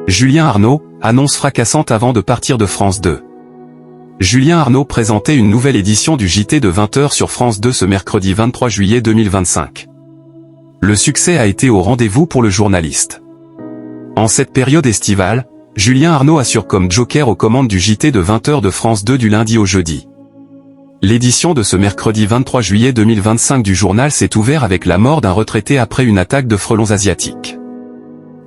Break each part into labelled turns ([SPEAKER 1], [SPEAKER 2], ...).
[SPEAKER 1] Julien Arnaud, annonce fracassante avant de partir de France 2. Julien Arnaud présentait une nouvelle édition du JT de 20h sur France 2 ce mercredi 23 juillet 2025. Le succès a été au rendez-vous pour le journaliste. En cette période estivale, Julien Arnaud assure comme joker aux commandes du JT de 20h de France 2 du lundi au jeudi. L'édition de ce mercredi 23 juillet 2025 du journal s'est ouverte avec la mort d'un retraité après une attaque de frelons asiatiques.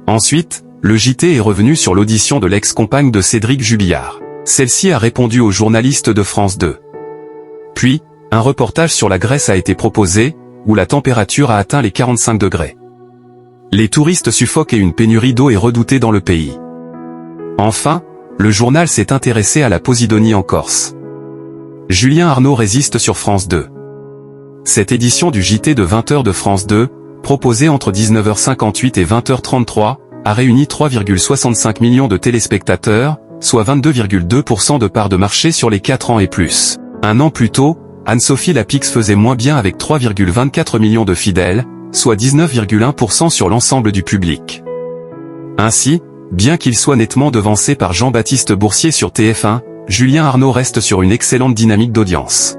[SPEAKER 1] Ensuite, le JT est revenu sur l'audition de l'ex-compagne de Cédric Jubillard. Celle-ci a répondu aux journalistes de France 2. Puis, un reportage sur la Grèce a été proposé, où la température a atteint les 45 degrés. Les touristes suffoquent et une pénurie d'eau est redoutée dans le pays. Enfin, le journal s'est intéressé à la Posidonie en Corse. Julien Arnaud résiste sur France 2. Cette édition du JT de 20h de France 2, proposée entre 19h58 et 20h33, a réuni 3,65 millions de téléspectateurs, soit 22,2% de part de marché sur les 4 ans et plus. Un an plus tôt, Anne-Sophie Lapix faisait moins bien avec 3,24 millions de fidèles, soit 19,1% sur l'ensemble du public. Ainsi, bien qu'il soit nettement devancé par Jean-Baptiste Boursier sur TF1, Julien Arnaud reste sur une excellente dynamique d'audience.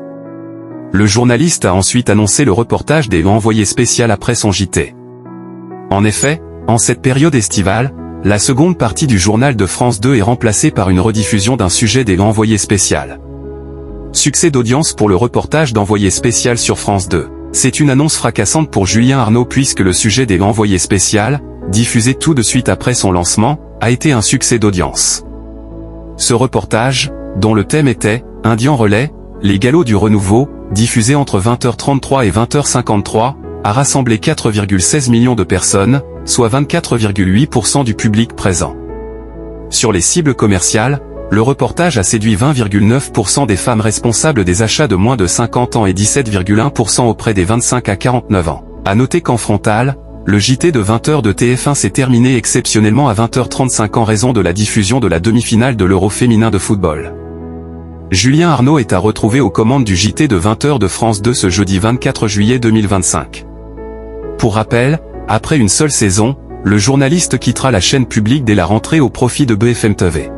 [SPEAKER 1] Le journaliste a ensuite annoncé le reportage des envoyés spéciaux après son JT. En effet, en cette période estivale, la seconde partie du journal de France 2 est remplacée par une rediffusion d'un sujet des envoyés spéciaux. Succès d'audience pour le reportage d'envoyé spécial sur France 2. C'est une annonce fracassante pour Julien Arnaud puisque le sujet des envoyés spéciaux, diffusé tout de suite après son lancement, a été un succès d'audience. Ce reportage, dont le thème était « Indien Relais, les galops du renouveau », diffusé entre 20h33 et 20h53, a rassemblé 4,16 millions de personnes, soit 24,8% du public présent. Sur les cibles commerciales, le reportage a séduit 20,9% des femmes responsables des achats de moins de 50 ans et 17,1% auprès des 25 à 49 ans. À noter qu'en frontal, le JT de 20h de TF1 s'est terminé exceptionnellement à 20h35 en raison de la diffusion de la demi-finale de l'Euro féminin de football. Julien Arnaud est à retrouver aux commandes du JT de 20h de France 2 ce jeudi 24 juillet 2025. Pour rappel, après une seule saison, le journaliste quittera la chaîne publique dès la rentrée au profit de BFM TV.